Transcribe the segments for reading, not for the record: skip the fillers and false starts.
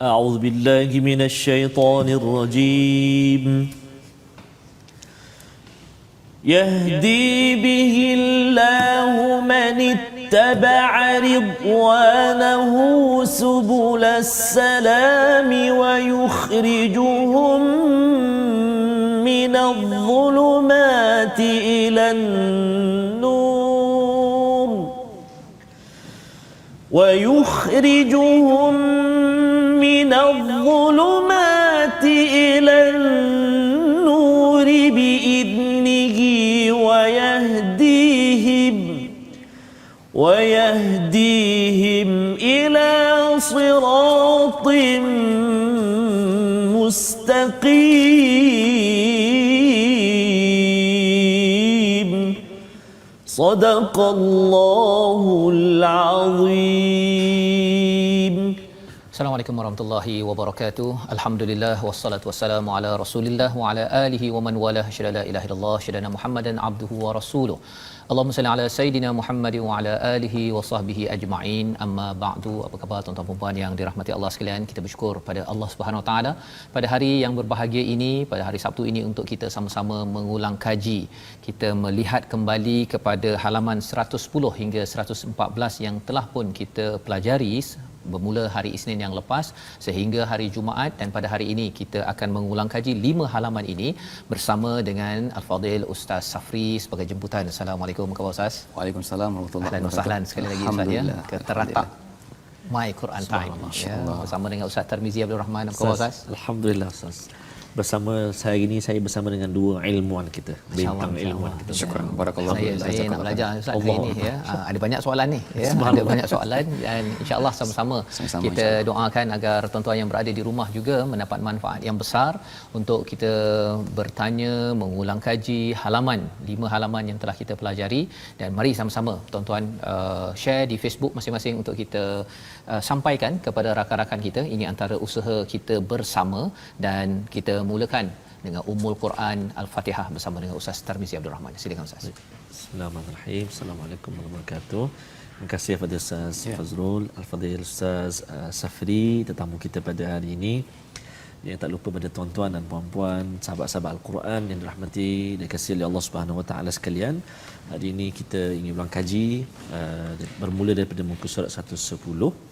أعوذ بالله من الشيطان الرجيم يهدي به الله من اتبع رضوانه سبل السلام ويخرجهم من الظلمات إلى النور ويخرجهم من الظلمات إلى النور بإذنه ويهديهم إلى صراط مستقيم صدق الله العظيم. Assalamualaikum warahmatullahi wabarakatuh. Alhamdulillah wassalatu wassalamu ala Rasulillah wa ala alihi wa man walah. Syada la ilaha illallah, syada Muhammadan abduhu wa rasuluh. Allahumma salli ala sayidina Muhammad wa ala alihi wa sahbihi ajma'in. Amma ba'du. Apa khabar tuan-tuan dan puan yang dirahmati Allah sekalian? Kita bersyukur pada Allah Subhanahu wa taala pada hari yang berbahagia ini, pada hari Sabtu ini untuk kita sama-sama mengulang kaji. Kita melihat kembali kepada halaman 110 hingga 114 yang telah pun kita pelajari bermula hari Isnin yang lepas sehingga hari Jumaat, dan pada hari ini kita akan mengulang kaji 5 halaman ini bersama dengan Al-Fadhil Ustaz Safri sebagai jemputan. Assalamualaikum khabar Ustaz. Waalaikumsalam warahmatullahi wabarakatuh. Ahlan sekali lagi Ustaz ya ke teratak My Quran Time ya, bersama dengan Ustaz Tarmizi Abdul Rahman. Apa khabar Ustaz? Alhamdulillah Ustaz. Bersama saya ini, saya bersama dengan dua ilmuwan kita, bintang ilmuwan kita. Syukran, barakallahu. Saya nak belajar Ustaz hari ini ya. Ada banyak soalan ni ya. Ada banyak soalan dan insya-Allah sama-sama kita doakan agar tuan-tuan yang berada di rumah juga mendapat manfaat yang besar untuk kita bertanya, mengulang kaji halaman 5 halaman yang telah kita pelajari, dan mari sama-sama tuan-tuan share di Facebook masing-masing untuk kita sampaikan kepada rakan-rakan kita. Ini antara usaha kita bersama, dan kita mulakan dengan Ummul Quran Al-Fatihah bersama dengan Ustaz Tarmizi Abdul Rahman. Silakan Ustaz. Bismillahirrahmanirrahim. Assalamualaikum warahmatullahi wabarakatuh. Terima kasih kepada Ustaz Fazrul, Al-Fadhil Ustaz Safri, tetamu kita pada hari ini. Yang tak lupa pada tuan-tuan dan puan-puan, sahabat-sahabat Al-Quran yang dirahmati dan dikasihi oleh Allah Subhanahu Wa Taala sekalian. Hari ini kita ingin ulang kaji bermula daripada muka surat 110.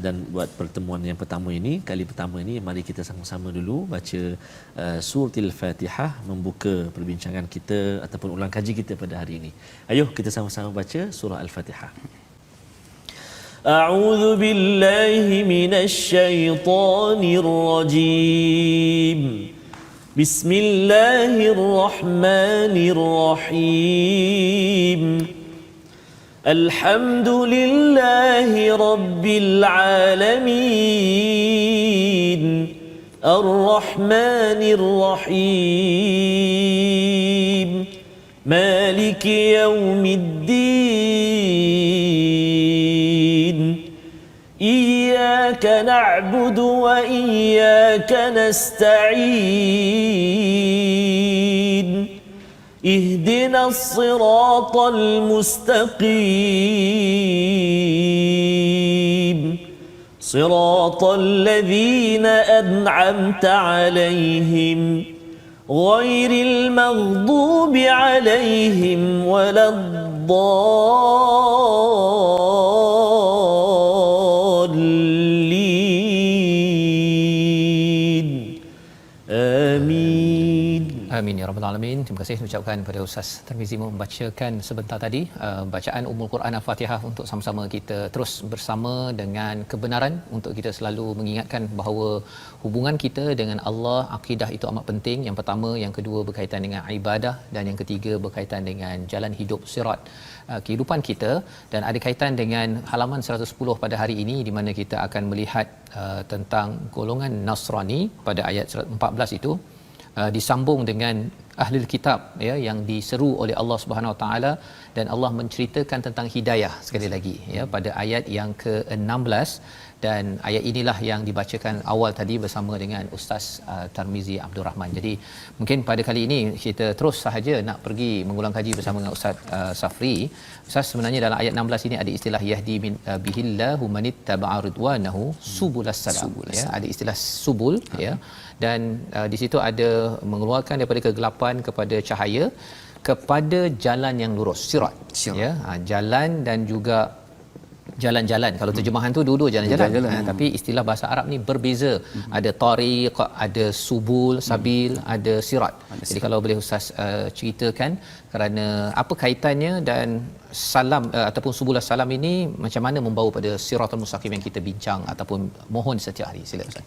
Dan buat pertemuan yang pertama ini, kali pertama ini, mari kita sama-sama dulu baca suratul Fatihah, membuka perbincangan kita ataupun ulang kaji kita pada hari ini. Ayuh kita sama-sama baca surah Al-Fatihah. A'udzu billahi minasy syaithanir rajim. Bismillahirrahmanirrahim. الحمد لله رب العالمين الرحمن الرحيم مالك يوم الدين إياك نعبد وإياك نستعين اهدنا الصراط المستقيم صراط الذين أنعمت عليهم غير المغضوب عليهم ولا الضالين آمين. Amin ya rabbal alamin. Terima kasih ucapkan kepada Ustaz Tarmizi membacakan sebentar tadi bacaan Ummul Quran Al-Fatihah untuk sama-sama kita terus bersama dengan kebenaran, untuk kita selalu mengingatkan bahawa hubungan kita dengan Allah, akidah itu amat penting. Yang pertama, yang kedua berkaitan dengan ibadah, dan yang ketiga berkaitan dengan jalan hidup sirat kehidupan kita, dan ada kaitan dengan halaman 110 pada hari ini di mana kita akan melihat tentang golongan Nasrani pada ayat 14 itu. Disambung dengan ahli kitab ya, yang diseru oleh Allah Subhanahu Wa Taala, dan Allah menceritakan tentang hidayah sekali lagi ya pada ayat yang ke-16, dan ayat inilah yang dibacakan awal tadi bersama dengan Ustaz Tarmizi Abdul Rahman. Jadi mungkin pada kali ini kita terus sahaja nak pergi mengulang kaji bersama dengan Ustaz Safri. Ustaz, sebenarnya dalam ayat 16 ini ada istilah yahdi bihillahu manittaba'a ridwanahu subulas salam, ya, ada istilah subul, ya, dan di situ ada mengeluarkan daripada kegelapan kepada cahaya, kepada jalan yang lurus, sirat. Ya, jalan dan juga jalan-jalan. Kalau terjemahan tu dua-dua jalan-jalan. Tapi istilah bahasa Arab ni berbeza. Ada tariq, ada subul, sabil, ada sirat. Jadi kalau boleh Ustaz ceritakan kerana apa kaitannya, dan salam ataupun subul salam ini macam mana membawa pada siratul mustaqim yang kita bincang ataupun mohon setiap hari. Silakan Ustaz.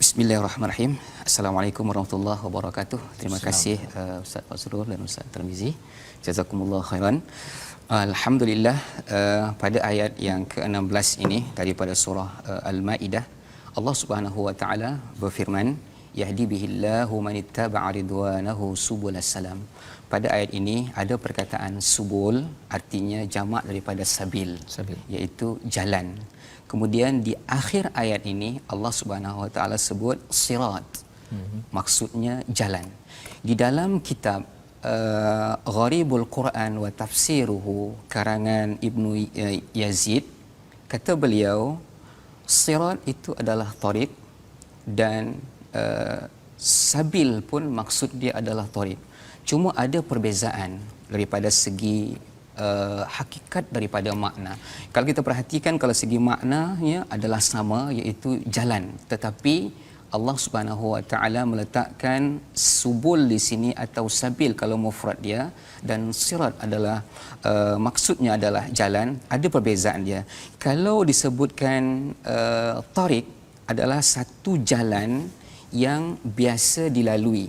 Bismillahirrahmanirrahim. Assalamualaikum warahmatullahi wabarakatuh. Terima kasih Ustaz Fazrul dan Ustaz Tarmizi. Jazakumullah khairan. Alhamdulillah, pada ayat yang ke-16 ini daripada surah Al-Maidah, Allah Subhanahu wa taala berfirman, yahdi bihillahu manittaba'a ridwanahu subulas salam. Pada ayat ini ada perkataan subul, artinya jamak daripada sabil, iaitu jalan. Kemudian di akhir ayat ini Allah Subhanahu wa taala sebut sirat. Maksudnya jalan. Di dalam kitab Gharibul Quran wa Tafsiruhu karangan Ibnu Yazid, kata beliau sirat itu adalah tariq, dan sabil pun maksud dia adalah tariq. Cuma ada perbezaan daripada segi hakikat daripada makna. Kalau kita perhatikan, kalau segi maknanya adalah sama, iaitu jalan, tetapi Allah Subhanahu wa taala meletakkan subul di sini atau sabil kalau mufrad dia, dan sirat adalah maksudnya adalah jalan. Ada perbezaan dia. Kalau disebutkan tariq adalah satu jalan yang biasa dilalui.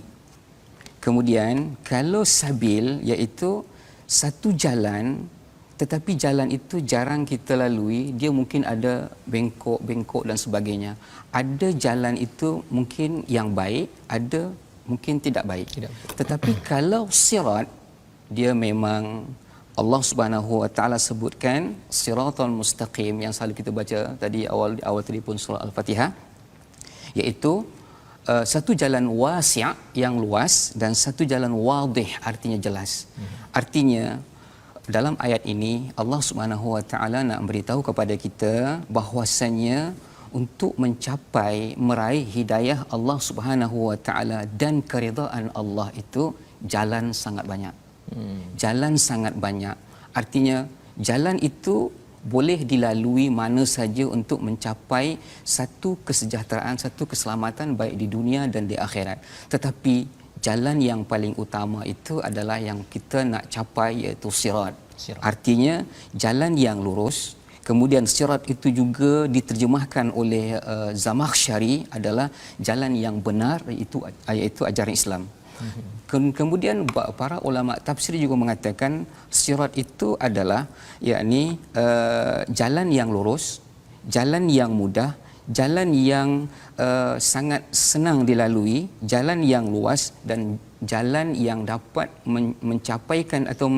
Kemudian kalau sabil iaitu satu jalan tetapi jalan itu jarang kita lalui, dia mungkin ada bengkok-bengkok dan sebagainya. Ada jalan itu mungkin yang baik, ada mungkin tidak baik. Tetapi kalau sirat, dia memang Allah Subhanahu wa taala sebutkan siratal mustaqim yang selalu kita baca tadi awal tadi pun surah Al-Fatihah, iaitu satu jalan wasi' yang luas dan satu jalan wadih, artinya jelas. Artinya dalam ayat ini Allah Subhanahu wa taala nak beritahu kepada kita bahwasanya untuk mencapai meraih hidayah Allah Subhanahu wa taala dan keridaan Allah itu jalan sangat banyak. Jalan sangat banyak. Artinya jalan itu boleh dilalui mana saja untuk mencapai satu kesejahteraan, satu keselamatan baik di dunia dan di akhirat. Tetapi jalan yang paling utama itu adalah yang kita nak capai, iaitu sirat. Artinya jalan yang lurus. Kemudian sirat itu juga diterjemahkan oleh Zamakhsyari adalah jalan yang benar, iaitu ajaran Islam. Kemudian para ulama tafsir juga mengatakan sirat itu adalah yakni jalan yang lurus, jalan yang mudah, jalan yang sangat senang dilalui, jalan yang luas, dan jalan yang dapat mencapaikan atau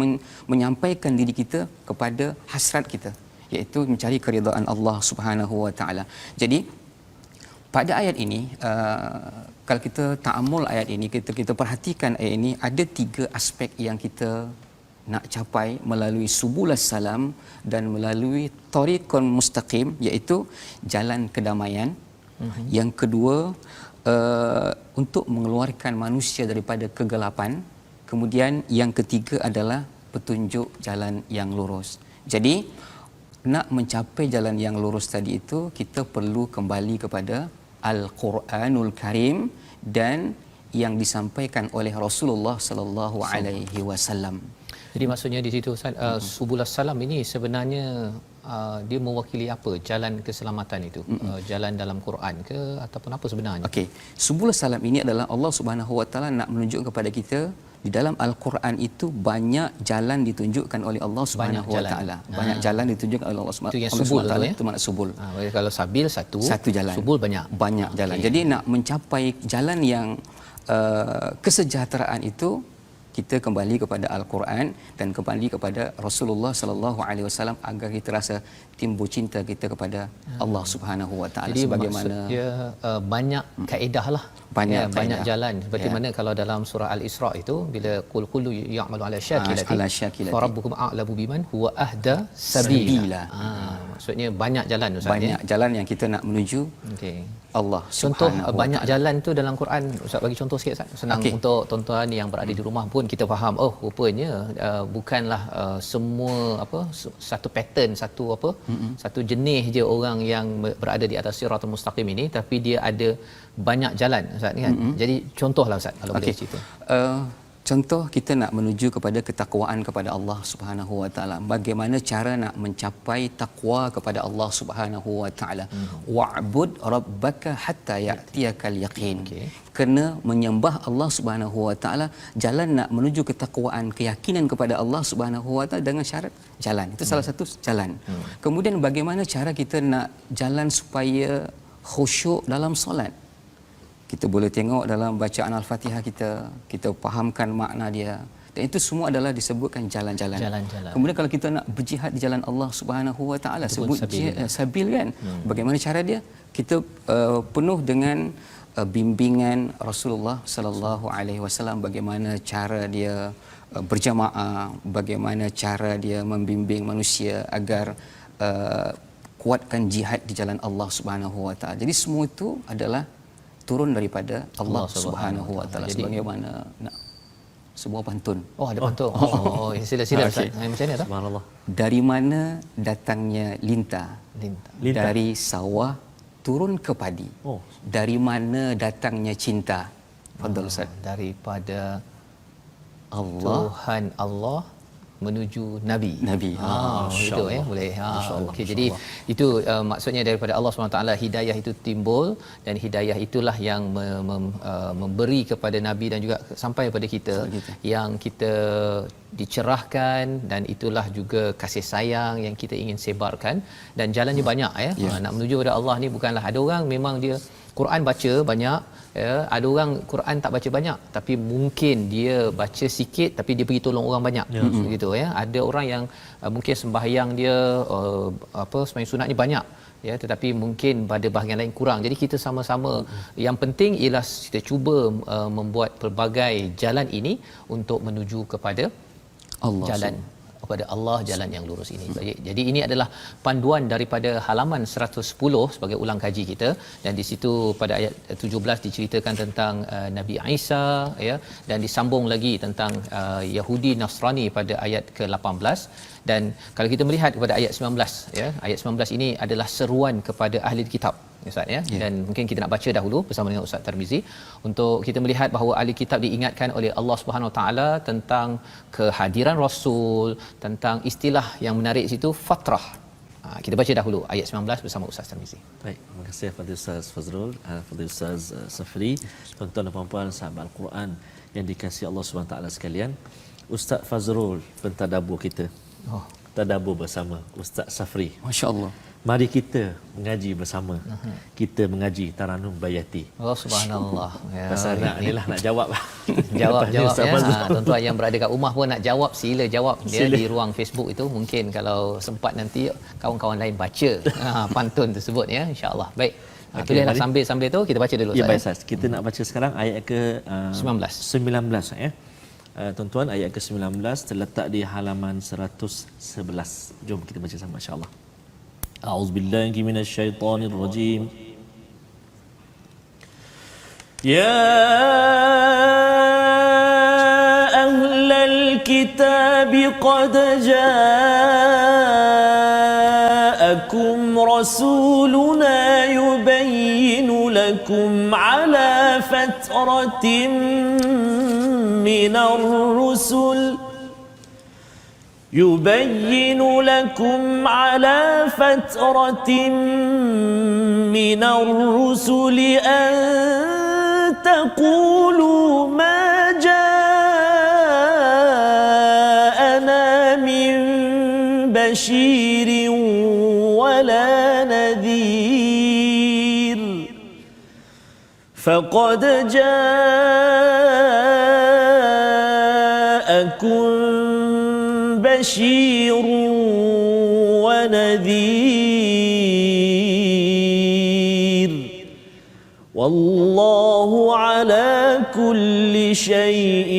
menyampaikan diri kita kepada hasrat kita, iaitu mencari keridaan Allah Subhanahu wa taala. Jadi pada ayat ini, kalau kita ta'ammul ayat ini, kita perhatikan ayat ini, ada 3 aspek yang kita nak capai melalui subulas salam dan melalui tariqun mustaqim, iaitu jalan kedamaian. Yang kedua, untuk mengeluarkan manusia daripada kegelapan. Kemudian yang ketiga adalah petunjuk jalan yang lurus. Jadi nak mencapai jalan yang lurus tadi itu, kita perlu kembali kepada Al-Quranul Karim dan yang disampaikan oleh Rasulullah sallallahu alaihi wasallam. Jadi maksudnya di situ Ustaz, subulas salam ini sebenarnya dia mewakili apa? Jalan keselamatan itu, jalan dalam Quran ke ataupun apa sebenarnya? Okey, subulas salam ini adalah Allah Subhanahu wa taala nak menunjukkan kepada kita di dalam Al-Quran itu banyak jalan ditunjukkan oleh Allah Subhanahu wa taala. Banyak jalan ditunjukkan oleh Allah Subhanahu wa taala. Itu makna subul. Kalau sabil satu jalan. Subul banyak jalan. Jadi nak mencapai jalan yang kesejahteraan itu kita kembali kepada Al-Quran dan kembali kepada Rasulullah sallallahu alaihi wasallam agar kita rasa timbul cinta kita kepada Allah Subhanahu wa taala. Jadi Sebagaimana maksudnya banyak kaedah lah, banyak banyak kaedah. jalan. Seperti mana kalau dalam surah Al-Isra itu bila qul kullu ya'malu ala syakilati fa rabbukum a'lamu biman huwa ahda sabila. Maksudnya banyak jalan Ustaz, banyak jalan yang kita nak menuju Allah Contoh Subhanahu banyak wa ta'ala. jalan tu dalam Quran, Ustaz bagi contoh sikit Ustaz. Senang untuk tuan-tuan yang berada di rumah pun kita faham, oh rupanya bukanlah semua satu pattern, satu jenis je orang yang berada di atas siratul mustaqim ini, tapi dia ada banyak jalan Ustaz kan. Jadi contohlah Ustaz kalau boleh cerita. Contoh kita nak menuju kepada ketakwaan kepada Allah Subhanahu wa taala. Bagaimana cara nak mencapai takwa kepada Allah Subhanahu wa taala? Wa'bud rabbaka hatta ya'tiyakal yaqin. Kena menyembah Allah Subhanahu wa taala, jalan nak menuju ketakwaan, keyakinan kepada Allah Subhanahu wa taala dengan syarat jalan. Itu salah satu jalan. Kemudian bagaimana cara kita nak jalan supaya khusyuk dalam solat? Kita boleh tengok dalam bacaan Al-Fatihah kita fahamkan makna dia. Dan itu semua adalah disebutkan jalan-jalan. Kemudian kalau kita nak berjihad di jalan Allah Subhanahu wa taala, sebut sabil kan. Bagaimana cara dia? Kita penuh dengan bimbingan Rasulullah sallallahu alaihi wasallam, bagaimana cara dia berjamaah, bagaimana cara dia membimbing manusia agar kuatkan jihad di jalan Allah Subhanahu wa taala. Jadi semua itu adalah turun daripada Allah Subhanahu wa taala. Sebagaimana sebuah pantun. Oh, ada pantun. Oh, sila Ustaz. Macam mana tu? Subhanallah. Dari mana datangnya lintah? Dari sawah turun ke padi. Dari mana datangnya cinta? Fadhal Ustaz. Daripada Allah, Tuhan Allah menuju Nabi. Itu boleh. Okey, jadi itu maksudnya daripada Allah SWT, hidayah itu timbul, dan hidayah itulah yang memberi kepada Nabi dan juga sampai kepada kita yang kita dicerahkan, dan itulah juga kasih sayang yang kita ingin sebarkan. Dan jalannya banyak nak menuju kepada Allah ni bukanlah, ada orang memang dia Quran baca banyak, ada orang Quran tak baca banyak tapi mungkin dia baca sikit tapi dia pergi tolong orang banyak begitu Ada orang yang mungkin sembahyang dia sembahyang sunatnya banyak tetapi mungkin pada bahagian lain kurang. Jadi kita sama-sama yang penting ialah kita cuba membuat pelbagai jalan ini untuk menuju kepada Allah jalan kepada Allah, jalan yang lurus ini. Baik. Jadi ini adalah panduan daripada halaman 110 sebagai ulang kaji kita, dan di situ pada ayat 17 diceritakan tentang Nabi Isa dan disambung lagi tentang Yahudi Nasrani pada ayat ke-18. Dan kalau kita melihat kepada ayat 19 ayat 19 ini adalah seruan kepada ahli kitab Ustaz dan mungkin kita nak baca dahulu bersama dengan Ustaz Tarmizi untuk kita melihat bahawa ahli kitab diingatkan oleh Allah Subhanahu Wa Taala tentang kehadiran Rasul, tentang istilah yang menarik situ fatrah. Kita baca dahulu ayat 19 bersama Ustaz Tarmizi. Baik, terima kasih kepada Ustaz Fazrul, kepada Ustaz Safri, tuan-tuan dan puan-puan sahabat Al-Quran yang dikasihi Allah Subhanahu Wa Taala sekalian. Ustaz Fazrul pentadabbur kita. Tadabbur bersama Ustaz Safri. Masya-Allah. Mari kita mengaji bersama. Kita mengaji Taranum Bayati. Oh, subhanallah. Pasal nak jawab. Jawab tuan-tuan yang berada kat rumah pun nak jawab, sila jawab di ruang Facebook itu. Mungkin kalau sempat nanti kawan-kawan lain baca pantun tersebut insya-Allah. Baik. Itulah sambil-sambil tu kita baca dulu baik Ustaz. Kita nak baca sekarang ayat ke 19 tuan-tuan, ayat ke-19 terletak di halaman 111. Jom kita baca sama insya-Allah. A'udzubillahi minasyaitonirrajim. Ya ahlal kitab qad ja'akum rasuluna yubayyinu lakum ala fatratin minar rusul يبين لكم على فترة من الرسل أن تقولوا ما جاءنا من بشير ولا نذير فقد جاء جاءكم بشير ونذير والله على كل شيء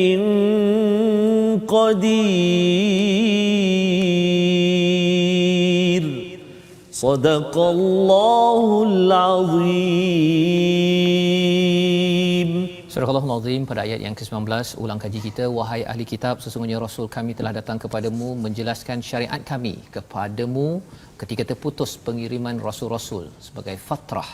قدير صدق الله العظيم. Surah Al-Azim pada ayat yang ke-19, ulang kaji kita, wahai ahli kitab, sesungguhnya rasul kami telah datang kepadamu menjelaskan syariat kami kepadamu ketika terputus pengiriman rasul-rasul sebagai fatrah,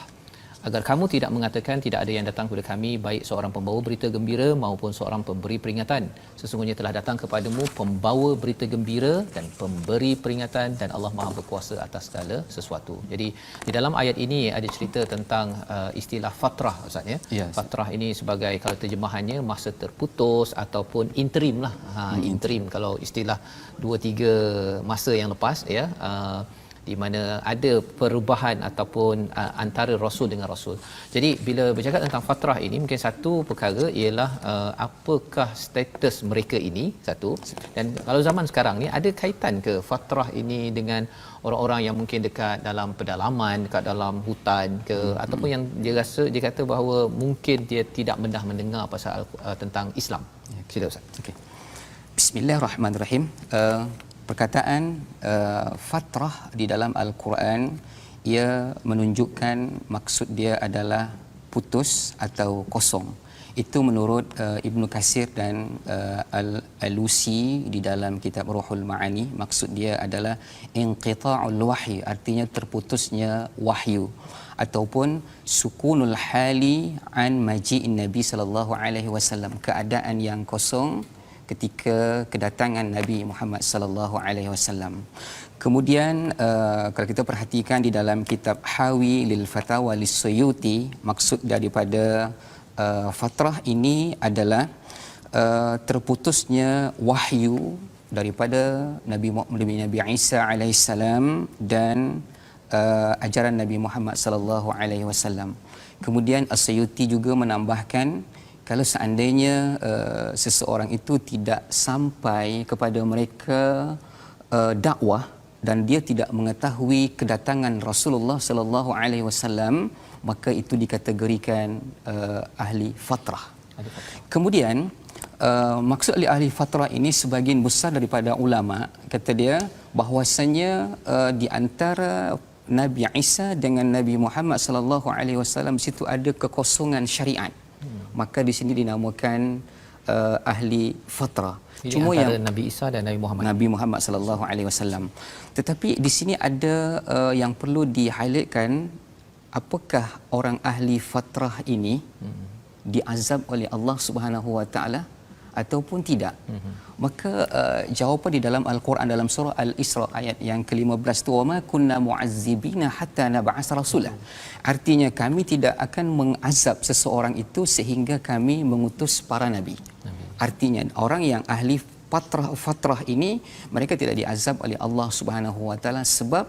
agar kamu tidak mengatakan tidak ada yang datang kepada kami, baik seorang pembawa berita gembira maupun seorang pemberi peringatan. Sesungguhnya telah datang kepadamu pembawa berita gembira dan pemberi peringatan, dan Allah Maha berkuasa atas segala sesuatu. Jadi di dalam ayat ini ada cerita tentang istilah fatrah, Ustaz ya. Ya, Fatrah ini sebagai, kalau terjemahannya, masa terputus ataupun interim lah. Interim kalau istilah 2-3 masa yang lepas ya. Di mana ada perubahan ataupun antara rasul dengan rasul. Jadi bila bercakap tentang fatrah ini, mungkin satu perkara ialah apakah status mereka ini, satu. Dan kalau zaman sekarang ni, ada kaitan ke fatrah ini dengan orang-orang yang mungkin dekat dalam pedalaman, dekat dalam hutan ke, ataupun yang dia kata bahawa mungkin dia tidak pernah mendengar pasal tentang Islam. Sila Ustaz. Okey. Bismillahirrahmanirrahim. Perkataan fatrah di dalam Al-Quran, ia menunjukkan maksud dia adalah putus atau kosong. Itu menurut Ibnu Katsir dan Al-Alusi di dalam kitab Ruhul Ma'ani. Maksud dia adalah inqita'ul wahyi, artinya terputusnya wahyu, ataupun sukunul hali an maji'in Nabi sallallahu alaihi wasallam, keadaan yang kosong ketika kedatangan Nabi Muhammad sallallahu alaihi wasallam. Kemudian kalau kita perhatikan di dalam kitab Hawi lil Fatawa lis-Suyuti, maksud daripada fatrah ini adalah terputusnya wahyu daripada Nabi Isa alaihissalam dan ajaran Nabi Muhammad sallallahu alaihi wasallam. Kemudian As-Suyuti juga menambahkan, kalau seandainya seseorang itu tidak sampai kepada mereka dakwah dan dia tidak mengetahui kedatangan Rasulullah sallallahu alaihi wasallam, maka itu dikategorikan ahli fatrah. Kemudian maksud ahli fatrah ini, sebahagian besar daripada ulama kata dia bahawasanya di antara Nabi Isa dengan Nabi Muhammad sallallahu alaihi wasallam situ ada kekosongan syariat. Maka di sini dinamakan ahli fatrah. Ini Cuma yang Nabi Isa dan Nabi Muhammad. Nabi Muhammad sallallahu alaihi wasallam. Tetapi di sini ada yang perlu di-highlightkan, apakah orang ahli fatrah ini diazab oleh Allah Subhanahu wa taala ataupun tidak? Maka jawapan di dalam Al-Quran dalam surah Al-Isra ayat yang ke-15 tu, wama kunna mu'azzibina hatta nab'asa rasulah. Artinya kami tidak akan mengazab seseorang itu sehingga kami mengutus para nabi. Artinya orang yang ahli fatrah ini, mereka tidak diazab oleh Allah Subhanahu wa taala sebab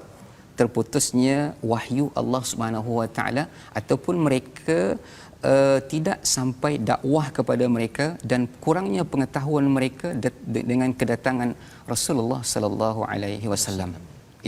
terputusnya wahyu Allah Subhanahu wa taala, ataupun mereka tidak sampai dakwah kepada mereka dan kurangnya pengetahuan mereka dengan kedatangan Rasulullah sallallahu alaihi wasallam.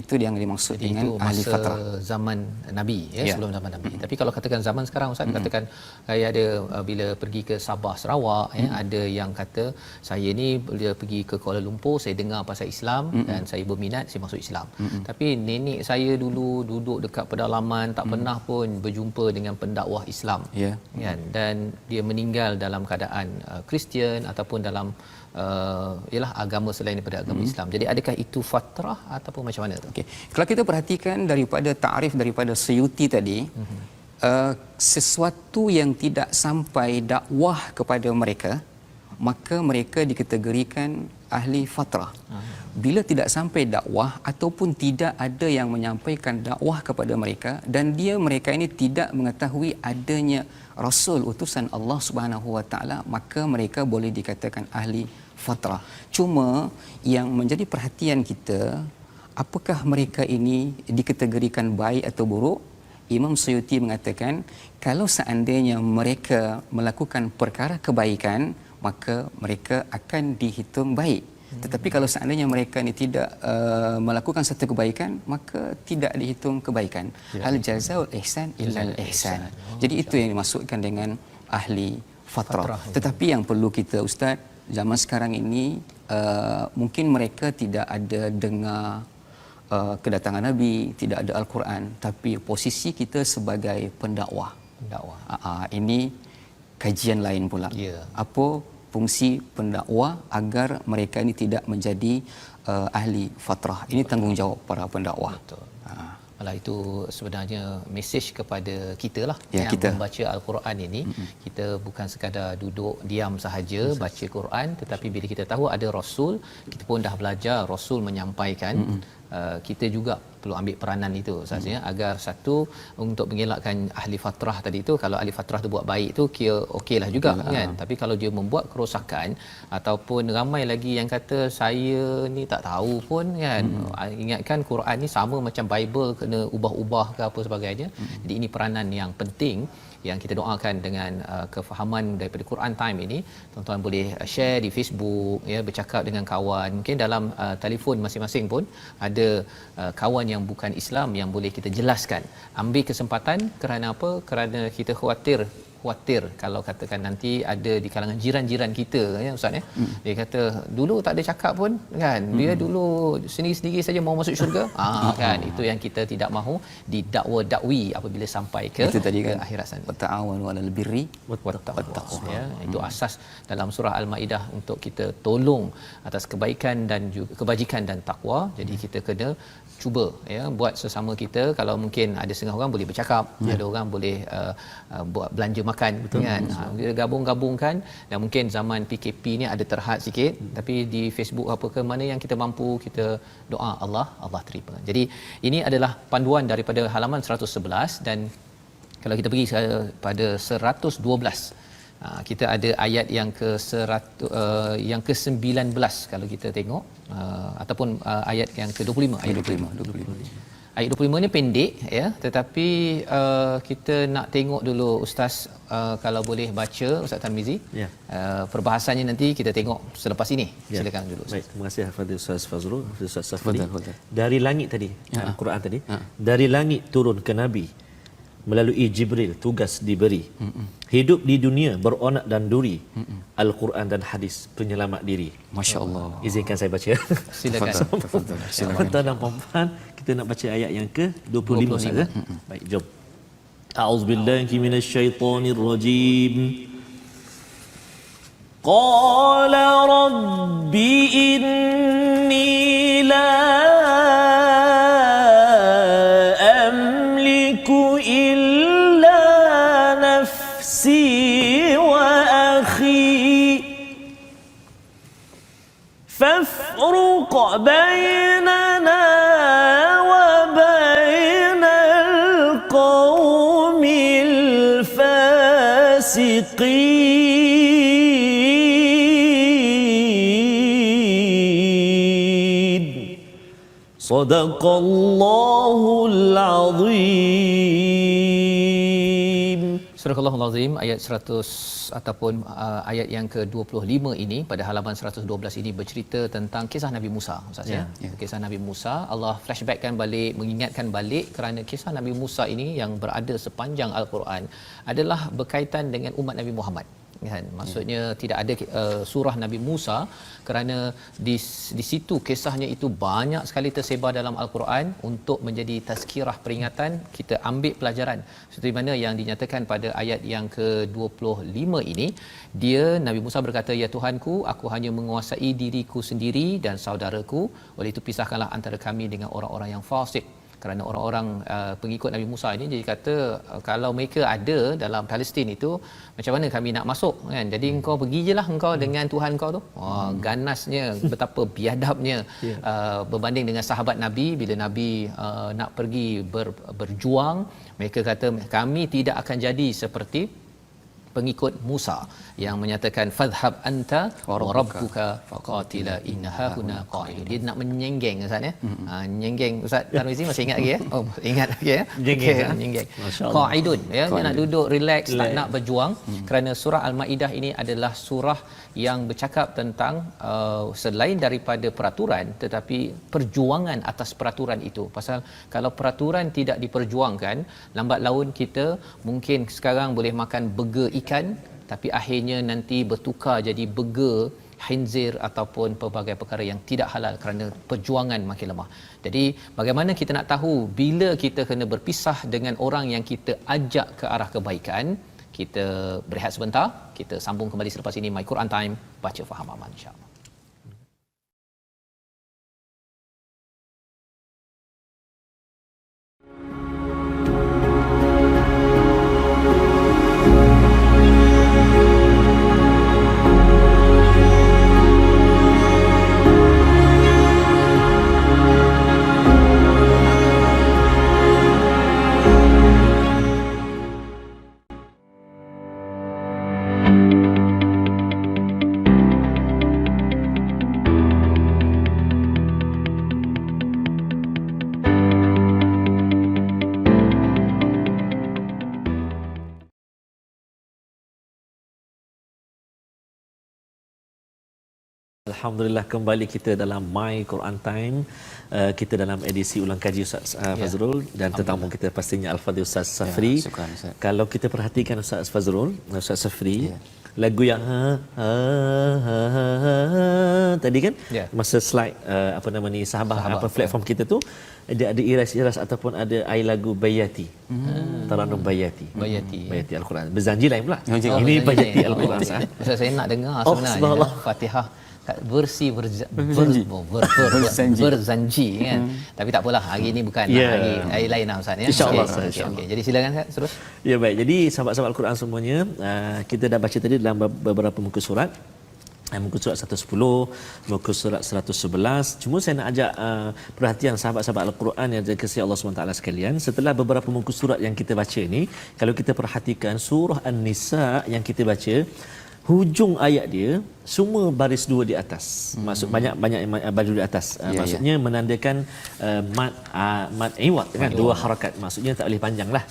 Itu yang dimaksud Jadi dengan itu ahli masa fatrah. zaman Nabi ya, sebelum zaman Nabi. Tapi kalau katakan zaman sekarang Ustaz, katakan saya ada bila pergi ke Sabah Sarawak ya, ada yang kata saya ni bila pergi ke Kuala Lumpur, saya dengar pasal Islam dan saya berminat, saya masuk Islam. Tapi nenek saya dulu duduk dekat pedalaman, tak pernah pun berjumpa dengan pendakwah Islam. Ya. Kan, dan dia meninggal dalam keadaan Kristian ataupun dalam ialah agama selain daripada agama Islam. Jadi adakah itu fatrah ataupun macam mana tu? Okey. Kalau kita perhatikan daripada takrif daripada Suyuti tadi, sesuatu yang tidak sampai dakwah kepada mereka, maka mereka dikategorikan ahli fatrah. Bila tidak sampai dakwah ataupun tidak ada yang menyampaikan dakwah kepada mereka, dan mereka ini tidak mengetahui adanya rasul utusan Allah Subhanahu wa taala, maka mereka boleh dikatakan ahli fatrah. Cuma yang menjadi perhatian kita, apakah mereka ini dikategorikan baik atau buruk? Imam Suyuti mengatakan, kalau seandainya mereka melakukan perkara kebaikan, maka mereka akan dihitung baik. Tetapi kalau seandainya mereka ni tidak melakukan satu kebaikan, maka tidak dihitung kebaikan. Hal jazaul ihsan illal ihsan. Jadi itu yang dimaksudkan dengan ahli fatrah. Tetapi yang perlu kita, Ustaz, zaman sekarang ini mungkin mereka tidak ada dengar kedatangan Nabi, tidak ada Al-Quran, tapi posisi kita sebagai pendakwah. Ini kajian lain pula. Apa fungsi pendakwah agar mereka ini tidak menjadi ahli fatrah? Ini tanggungjawab para pendakwah. Malah itu sebenarnya mesej kepada kita lah yang kita membaca Al-Quran ini. Kita bukan sekadar duduk diam sahaja baca Quran, tetapi bila kita tahu ada Rasul, kita pun dah belajar Rasul menyampaikan, kita juga perlu ambil peranan itu sahaja agar satu untuk mengelakkan ahli fatrah tadi itu. Kalau ahli fatrah tu buat baik tu kira okeylah juga kan, tapi kalau dia membuat kerosakan ataupun ramai lagi yang kata saya ni tak tahu pun kan, ingatkan Quran ni sama macam Bible, kena ubah-ubah ke apa sebagainya. Jadi ini peranan yang penting yang kita doakan dengan kefahaman daripada Quran Time ini. Tuan-tuan boleh share di Facebook, ya, bercakap dengan kawan, mungkin dalam telefon masing-masing pun ada kawan yang bukan Islam yang boleh kita jelaskan. Ambil kesempatan, kerana apa? Kerana kita khawatir kalau katakan nanti ada di kalangan jiran-jiran kita ya Ustaz ya. Dia kata dulu tak ada cakap pun kan. Dia dulu sendiri-sendiri saja mau masuk syurga. Kan itu yang kita tidak mahu didakwa-dakwi apabila sampai ke itu tadi kan akhirat sana. Ta'awanu 'alal birri wattaqwa ya. Itu asas dalam surah Al-Maidah untuk kita tolong atas kebaikan dan juga kebajikan dan takwa. Jadi kita kena cuba ya buat sesama kita. Kalau mungkin ada setengah orang boleh bercakap, ada orang boleh buat belanja makan kan. Kita gabung-gabungkan, dan mungkin zaman PKP ni ada terhad sikit, tapi di Facebook apa ke mana yang kita mampu, kita doa Allah terima. Jadi ini adalah panduan daripada halaman 111, dan kalau kita pergi pada 112, kita ada ayat yang ke 19 kalau kita tengok, ataupun ayat yang ke 25. Ayat 25 ni pendek ya, tetapi kita nak tengok dulu Ustaz, kalau boleh baca Ustaz Tarmizi. Perbahasannya nanti kita tengok selepas ini. Silakan dulu Ustaz. Baik, terima kasih Hafidz Ustaz Fazrul, Hafidz Ustaz Safri. Dari langit tadi, Al-Quran tadi, dari langit turun ke Nabi melalui Jibril, tugas diberi. Hidup di dunia beronak dan duri. Al-Quran dan hadis penyelamat diri. Masya-Allah. Izinkan saya baca. Silakan. Silakan. Tuan dan puan, kita nak baca ayat yang ke-25 saja. Baik, jom. A'udzubillahi minasyaitonirrajim. Qala rabbi inni la amliku illa nafsi wa akhi fafruq bainana wa bainal qaumil fasiqin. Sadaqallahul azim. Surah Al-Allahul Azim ayat 100 ataupun ayat yang ke-25 ini pada halaman 112 ini bercerita tentang kisah Nabi Musa Ustaz ya. Kisah Nabi Musa, Allah flashbackkan balik, mengingatkan balik, kerana kisah Nabi Musa ini yang berada sepanjang Al-Quran adalah berkaitan dengan umat Nabi Muhammad kan. Maksudnya tidak ada surah Nabi Musa kerana di situ kisahnya itu banyak sekali tersebar dalam Al-Quran untuk menjadi tazkirah, peringatan, kita ambil pelajaran. Seperti mana yang dinyatakan pada ayat yang ke-25 ini, dia Nabi Musa berkata, ya Tuhanku, aku hanya menguasai diriku sendiri dan saudaraku, oleh itu pisahkanlah antara kami dengan orang-orang yang fasik. Kerana orang-orang pengikut Nabi Musa ini jadi kata, kalau mereka ada dalam Palestin itu, macam mana kami nak masuk kan? Jadi engkau pergi je lah engkau dengan Tuhan kau tu. Ganasnya, betapa biadabnya berbanding dengan sahabat Nabi. Bila Nabi nak pergi berjuang, mereka kata kami tidak akan jadi seperti pengikut Musa yang menyatakan fadhhab anta wa rabbuka faqatila innaha huna qa'idun. Dia nak menyenggeng Ustaz ya. Nyenggeng Ustaz Tarmizi masih ingat lagi ya? Oh, ingat lagi ya. Nyenggeng, Okey, nyenggeng. Qa'idun ya, dia nak duduk relax, tak nak berjuang kerana surah Al-Maidah ini adalah surah yang bercakap tentang selain daripada peraturan tetapi perjuangan atas peraturan itu. Pasal kalau peraturan tidak diperjuangkan, lambat laun kita mungkin sekarang boleh makan burger ikan tapi akhirnya nanti bertukar jadi burger khinzir ataupun pelbagai perkara yang tidak halal kerana perjuangan makin lemah. Jadi bagaimana kita nak tahu bila kita kena berpisah dengan orang yang kita ajak ke arah kebaikan? Kita berehat sebentar, kita sambung kembali selepas ini My Quran Time, baca faham aman insya-Allah. Alhamdulillah, kembali kita dalam My Quran Time. Kita dalam edisi ulang kaji Ustaz Fazrul dan tetamu kita pastinya Al-Fadhil Ustaz Safri. Syukran, Ustaz. Kalau kita perhatikan Ustaz Fazrul, Ustaz Safri, lagu yang tadi kan masa slide apa nama ni sahabat apa platform kita tu dia ada iras-iras ataupun ada air lagu Bayati. Taranum Bayati. Bayati Al-Quran. Berzanji lain pula. Ini Bayati Al-Quran. Ustaz, saya nak dengar sebenarnya subhanallah. Fatihah versi berzanji kan. Tapi tak apalah, hari ini bukan hari lain lah Ustaz ya. InsyaAllah. Okey. Jadi silakan Ustaz terus. Ya baik. Jadi sahabat-sahabat Al-Quran semuanya, kita dah baca tadi dalam beberapa muka surat. Muka surat 110, muka surat 111. Cuma saya nak ajak perhatian sahabat-sahabat Al-Quran yang dikasihi Allah SWT sekalian. Setelah beberapa muka surat yang kita baca ni, kalau kita perhatikan surah An-Nisa yang kita baca, hujung ayat dia semua baris dua di atas. Maksud banyak baris di atas. Maksudnya menandakan mad iwad kan, dua harakat. Maksudnya tak boleh panjang lah.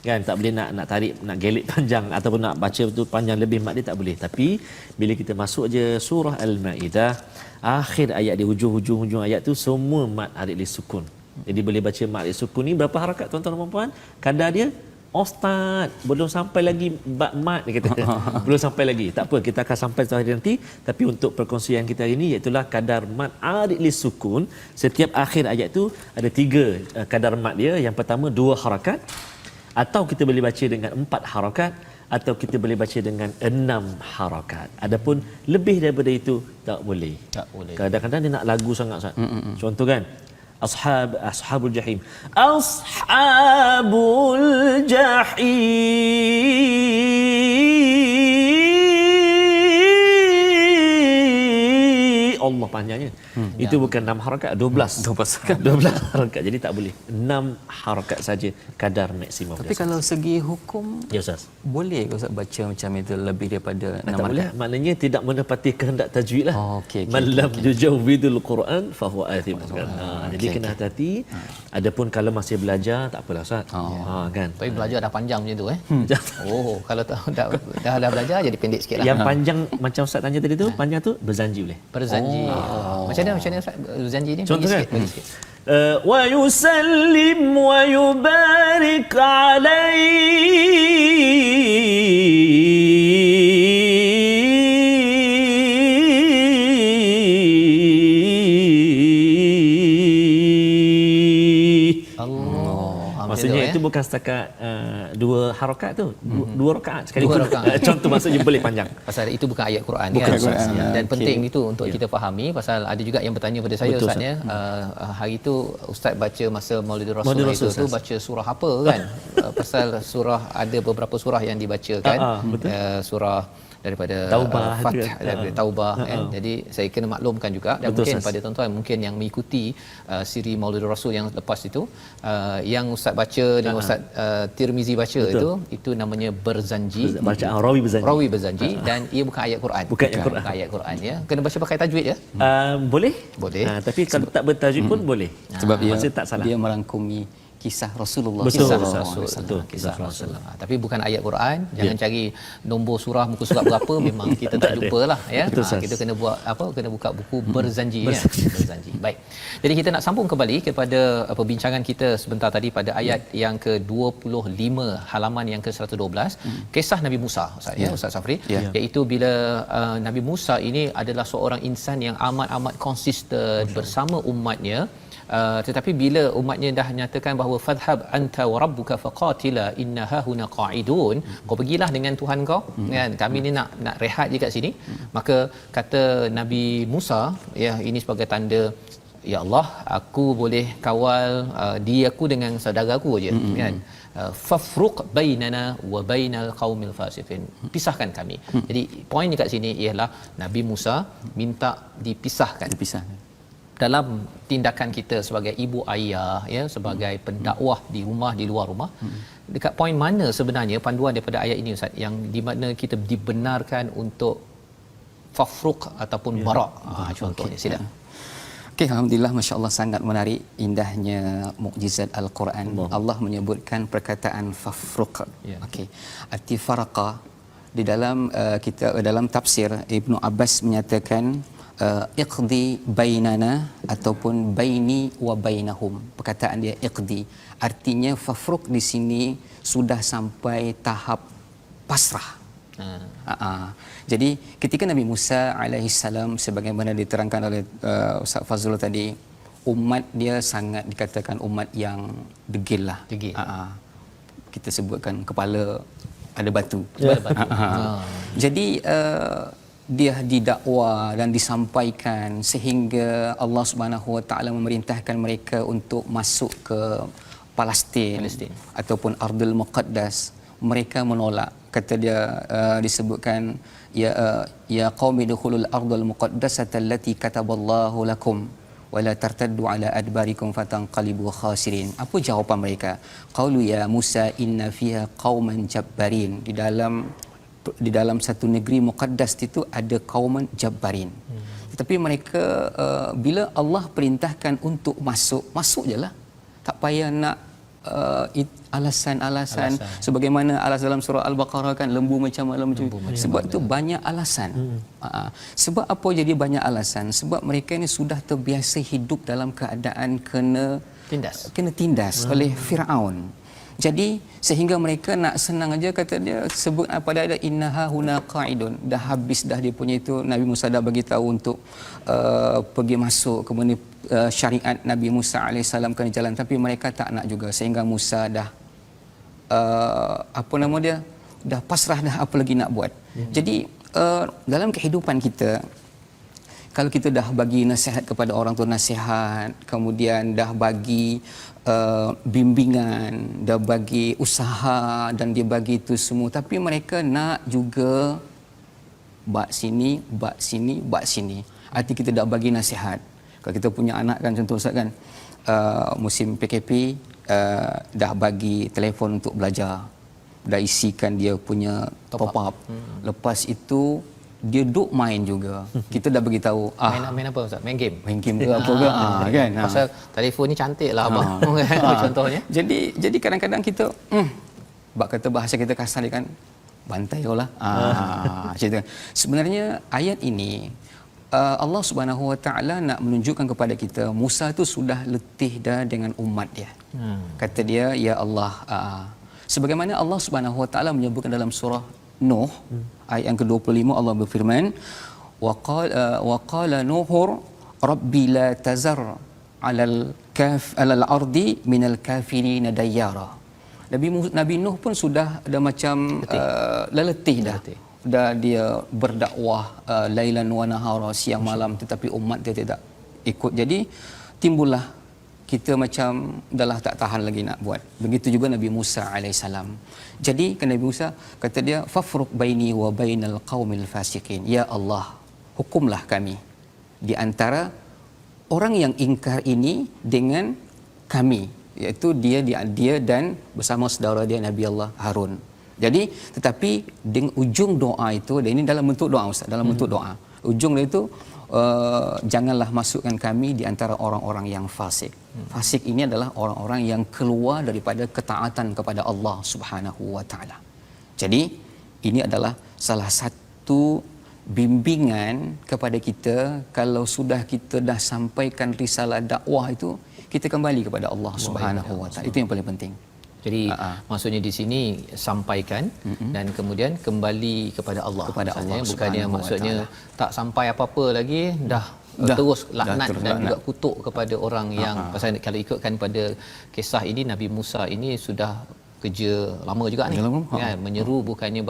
Kan tak boleh nak tarik, nak gelik panjang ataupun nak baca betul panjang lebih mad dia tak boleh. Tapi bila kita masuk je surah Al-Maidah, akhir ayat dia, hujung ayat tu semua mad harik li sukun. Jadi boleh baca mad harik sukun ni berapa harakat tuan-tuan dan puan? Kadar dia Ustaz, belum sampai lagi mat dia kata. Belum sampai lagi. Tak apa, kita akan sampai hari nanti. Tapi untuk perkongsian kita hari ini, iaitulah kadar mat arid li sukun. Setiap akhir ayat tu ada 3 kadar mat dia. Yang pertama 2 harakat. Atau kita boleh baca dengan 4 harakat. Atau kita boleh baca dengan 6 harakat. Adapun lebih daripada itu, tak boleh. Tak boleh. Kadang-kadang dia nak lagu sangat Ustaz. Contoh kan, Ashabul Jahim. Ashabul Jahim. Allah panjangnya. Itu bukan 6 harakat, 12 harakat. Jadi tak boleh. 6 harakat saja kadar maksimum. Tapi kalau segi hukum, ya Ustaz, boleh ke Ustaz baca macam itu lebih daripada 6 tak boleh. Maknanya tidak menepati kehendak tajwid lah. Okey. Man lam yujawwidul Quran fahuwa athim. Jadi kena hati-hati. Adapun kalau masih belajar tak apalah Ustaz. Kan. Tapi belajar dah panjang macam tu Oh, kalau dah belajar jadi pendek sikit lah. Yang panjang macam Ustaz tanya tadi tu, panjang tu berzanji boleh. Berzanji. Macam mana Ustaz berzanji ni? Contoh kan? Bagi sikit. wa yusallim wa yubarik Maksudnya itu bukan setakat 2 harakat tu, 2 rakaat sekali. Contoh maksudnya boleh panjang. Pasal itu bukan ayat Quran Bukan kan. Quran. Dan penting itu untuk kita fahami, pasal ada juga yang bertanya pada saya Betul, Ustaz ya, hari itu Ustaz baca masa Maulid Rasul Maulid Rasul, itu baca surah apa kan? Pasal surah ada beberapa surah yang dibacakan. Betul. Surah daripada Taubah Fath, juga. daripada Taubah kan. Jadi saya kena maklumkan juga, dan Betul, mungkin Ustaz. pada tuan-tuan mungkin yang mengikuti siri Maulid Rasul yang lepas itu, yang ustaz baca dengan ustaz Tirmizi baca, itu namanya berzanji. Bacaan rawi berzanji. Rawi berzanji, dan ia bukan ayat Quran. Bukan ayat Quran. Bukan ayat Quran ya. Kena baca pakai tajwid ya. Boleh? Boleh. Tapi kalau tak bertajwid pun boleh. Sebab Maksud tak salah. dia merangkumi kisah Rasulullah. Betul, Kisah betul, Rasul. betul. Kisah Rasul. Tapi bukan ayat Quran. Jangan cari nombor surah, muka surat berapa, memang kita tak jumpa lah ya. Betul, Ustaz. Kita kena buat apa? Kena buka buku berzanji ya. Berzanji. Baik. Jadi kita nak sambung kembali kepada perbincangan kita sebentar tadi pada ayat yang ke-25 halaman yang ke-112, kisah Nabi Musa Ustaz ya, Ustaz Safri, iaitu bila Nabi Musa ini adalah seorang insan yang amat konsisten bersama umatnya. Tetapi bila umatnya dah nyatakan bahawa fadhhab anta wa rabbuka faqatila inna hahuna qa'idun, kau pergilah dengan Tuhan kau kan, kami ni nak rehat je kat sini. Maka kata Nabi Musa, ya, ini sebagai tanda, ya Allah, aku boleh kawal diri aku dengan saudara aku aje kan. Fafruq bainana wa bainal qaumil fasiqin, pisahkan kami. Jadi poin dekat sini ialah Nabi Musa minta dipisahkan dalam tindakan kita sebagai ibu ayah ya, sebagai pendakwah di rumah, di luar rumah. Dekat poin mana sebenarnya panduan daripada ayat ini Ustaz, yang di mana kita dibenarkan untuk fafruq ataupun barak? Contohnya sila. Okey, alhamdulillah, masya-Allah, sangat menarik indahnya mukjizat Al-Quran. Allah menyebutkan perkataan fafruq. Okey. Arti faraqa di dalam dalam tafsir Ibnu Abbas menyatakan iqdi bainana ataupun baini wa bainahum. Perkataan dia iqdi, artinya fafruq di sini sudah sampai tahap pasrah. Jadi ketika Nabi Musa alaihissalam, sebagaimana diterangkan oleh Ustaz Fazrul tadi, umat dia sangat dikatakan umat yang degil lah. Kita sebutkan kepala ada batu. Jadi dia didakwa dan disampaikan sehingga Allah Subhanahu Wa Taala memerintahkan mereka untuk masuk ke Palestin ataupun Ardul Muqaddas. Mereka menolak. Kata dia, disebutkan, ya qaumi dukhulul ardul muqaddasata allati kataballahu lakum wa la tartaddu ala adbarikum fatanqalibu khasirin. Apa jawapan mereka? Qalu ya Musa inna fiha qauman jabbarin. Di dalam satu negeri muqaddas itu ada kauman jabbarin. Tetapi mereka bila Allah perintahkan untuk masuk jelah. Tak payah nak alasan-alasan sebagaimana alas dalam surah Al-Baqarah kan, lembu macam sebab itu banyak alasan. Sebab apa jadi banyak alasan? Sebab mereka ini sudah terbiasa hidup dalam keadaan kena tindas oleh Firaun. Jadi sehingga mereka nak senang aja, kata dia, sebut pada ada innaha huna qa'idun, dah habis dah dia punya itu. Nabi Musa dah bagi tahu untuk pergi masuk, kemudian syariat Nabi Musa alaihissalam kena jalan, tapi mereka tak nak juga, sehingga Musa dah dah pasrah dah, apa lagi nak buat. Jadi dalam kehidupan kita, kalau kita dah bagi nasihat kepada orang tu, nasihat, kemudian dah bagi bimbingan, dah bagi usaha, dan dia bagi itu semua, tapi mereka nak juga bak sini. Arti kita dah bagi nasihat. Kalau kita punya anak kan, contoh Ustaz kan, musim PKP, dah bagi telefon untuk belajar, dah isikan dia punya top up. Lepas itu dia duk main juga. Kita dah bagi tahu main apa Ustaz? Main game ke apa ke kan. Pasal telefon ni cantik lah abang. Contohnya. Jadi kadang-kadang kita bak kata bahasa kita kasar dia kan, bantai lah. Cerita. Sebenarnya ayat ini Allah Subhanahu Wa Taala nak menunjukkan kepada kita, Musa tu sudah letih dah dengan umat dia. Kata dia, ya Allah, sebagaimana Allah Subhanahu Wa Taala menyebutkan dalam surah Nuh ayat yang ke-25, Allah berfirman, wa qala nuhur rabbi la tazar alal ardi minal kafirin dayyara. Nabi Nuh pun sudah ada macam letih dah. Dia berdakwah lailan wa nahara, siang malam, tetapi umat dia tidak ikut. Jadi timbullah kita macam dah tak tahan lagi nak buat. Begitu juga Nabi Musa alaihissalam. Jadi kan Nabi Musa kata dia fafruq baini wa bainal qaumil fasiqin. Ya Allah, hukumlah kami di antara orang yang ingkar ini dengan kami, iaitu dia dan bersama saudara dia Nabi Allah Harun. Jadi tetapi dengan ujung doa itu, dan ini dalam bentuk doa Ustaz, dalam bentuk doa. Ujung dia itu janganlah masukkan kami di antara orang-orang yang fasik. Fasik ini adalah orang-orang yang keluar daripada ketaatan kepada Allah Subhanahu wa taala. Jadi ini adalah salah satu bimbingan kepada kita, kalau sudah kita dah sampaikan risalah dakwah itu, kita kembali kepada Allah Subhanahu wa taala. Itu yang paling penting. Jadi maksudnya di sini sampaikan dan kemudian kembali kepada Allah. Kepada Allah bukannya Subhanahu maksudnya tak sampai apa-apa lagi dah terus laknat dan juga kutuk kepada orang yang pasal kalau ikutkan pada kisah ini Nabi Musa ini sudah kerja lama juga ni kan, menyeru bukannya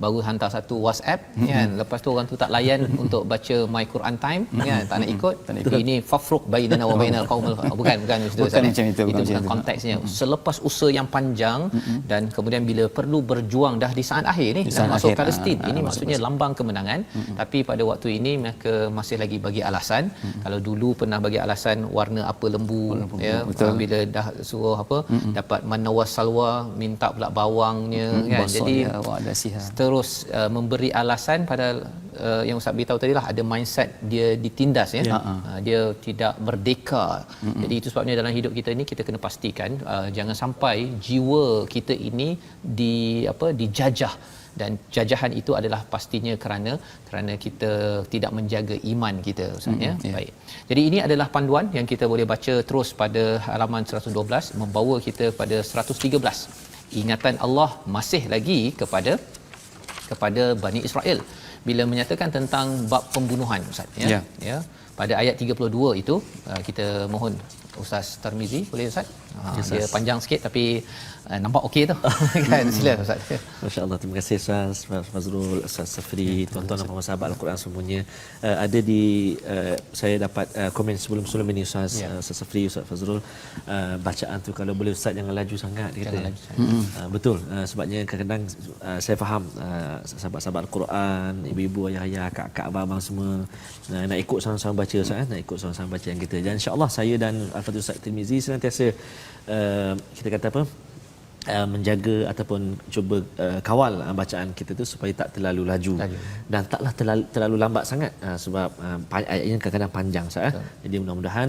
baru hantar satu WhatsApp kan, lepas tu orang tu tak layan untuk baca My Quran Time kan, tak nak ikut. Ini fafruq bainana wa bainal qaumil, bukan macam itu, bukan konteksnya. Selepas usaha yang panjang dan kemudian bila perlu berjuang dah di saat akhir ni dah masuk Palestin, ini maksudnya lambang kemenangan. Tapi pada waktu ini mereka masih lagi bagi alasan. Kalau dulu pernah bagi alasan warna apa lembu ya, bila dah suruh apa dapat manawas salwa, minta pula bawangnya kan. Jadi terus memberi alasan pada yang Ustaz beritahu tadi lah, ada mindset dia ditindas ya. Dia tidak merdeka. Jadi itu sebabnya dalam hidup kita ini kita kena pastikan jangan sampai jiwa kita ini dijajah, dan jajahan itu adalah pastinya kerana kita tidak menjaga iman kita Ustaz ya. Baik. Jadi ini adalah panduan yang kita boleh baca terus pada halaman 112 membawa kita pada 113. Ingatan Allah masih lagi kepada Bani Israel bila menyatakan tentang bab pembunuhan Ustaz ya. Ya. Pada ayat 32 itu kita mohon Ustaz Tarmizi, boleh Ustaz? Dia panjang sikit tapi nampak okey tu. Kan, sila Ustaz. Masya-Allah, terima kasih Ustaz Fazrul, Ustaz Safri, tuan-tuan dan puan sahabat Al-Quran semuanya. Ada di saya dapat komen sebelum ini Ustaz Safri, Ustaz Fazrul, bacaan tu kalau boleh Ustaz jangan laju sangat dia kata. Betul, sebabnya kadang-kadang saya faham sahabat-sahabat Al-Quran, ibu-ibu, ayah-ayah, kakak, abang-abang semua nak ikut sama-sama baca Ustaz, nak ikut sama-sama baca yang kita. Dan insya-Allah saya dan Al-Fadhil Ustaz Tirmizi senantiasa kita kata apa, menjaga ataupun cuba kawal bacaan kita tu supaya tak terlalu laju dan taklah terlalu lambat sangat, sebab ayatnya kadang-kadang panjang Ustaz. Jadi mudah-mudahan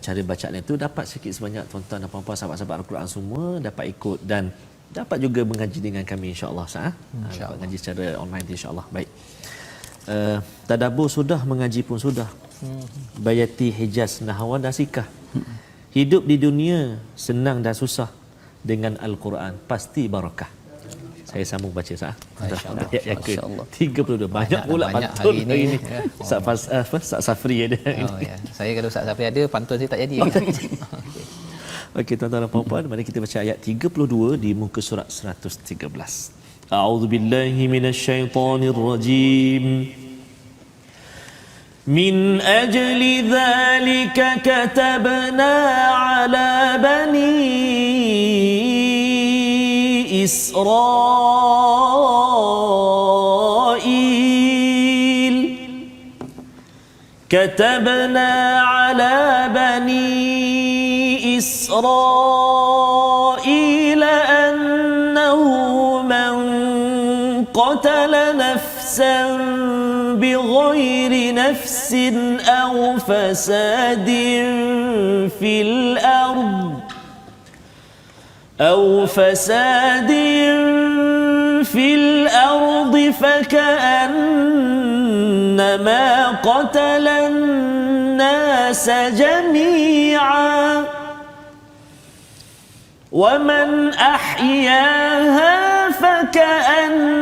cara bacaan itu dapat sikit sebanyak tuan-tuan dan puan-puan sahabat-sahabat Al-Quran semua dapat ikut dan dapat juga mengaji dengan kami insya-Allah Ustaz. Dapat mengaji secara online insya-Allah. Baik. Tadabbur sudah, mengaji pun sudah. Bayati Hijaz Nahwan dan Sikah. Hidup di dunia senang dan susah, dengan Al-Quran pasti barakah. Saya sambung baca sah. Ayat ke 32. Banyak pula pantun hari ini. Ustaz Safri ada. Saya kalau Ustaz Safri ada, pantun saya tak jadi. Okey tuan-tuan dan puan-puan, mari kita baca ayat 32 di muka surat 113. A'udzubillahi minasyaitonirrajim. من أجل ذلك كتبنا على بني إسرائيل كتبنا على بني إسرائيل أنه من قتل نفسا بغير نفس أو فساد في الأرض فكأنما قتل الناس جميعا ومن أحياها فكأنما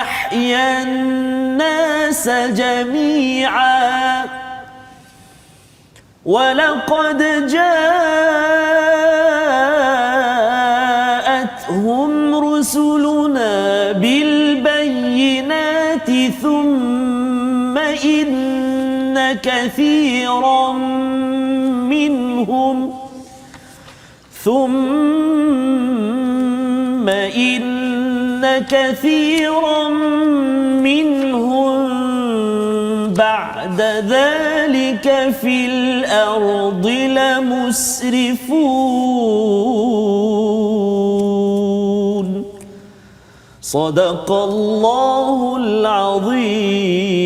أحيا الناس جميعا ولقد جاءتهم رسلنا بالبينات ثم إن كثيرا منهم ثم إن كثيرا منهم بعد ذلك في الأرض لمسرفون صدق الله العظيم.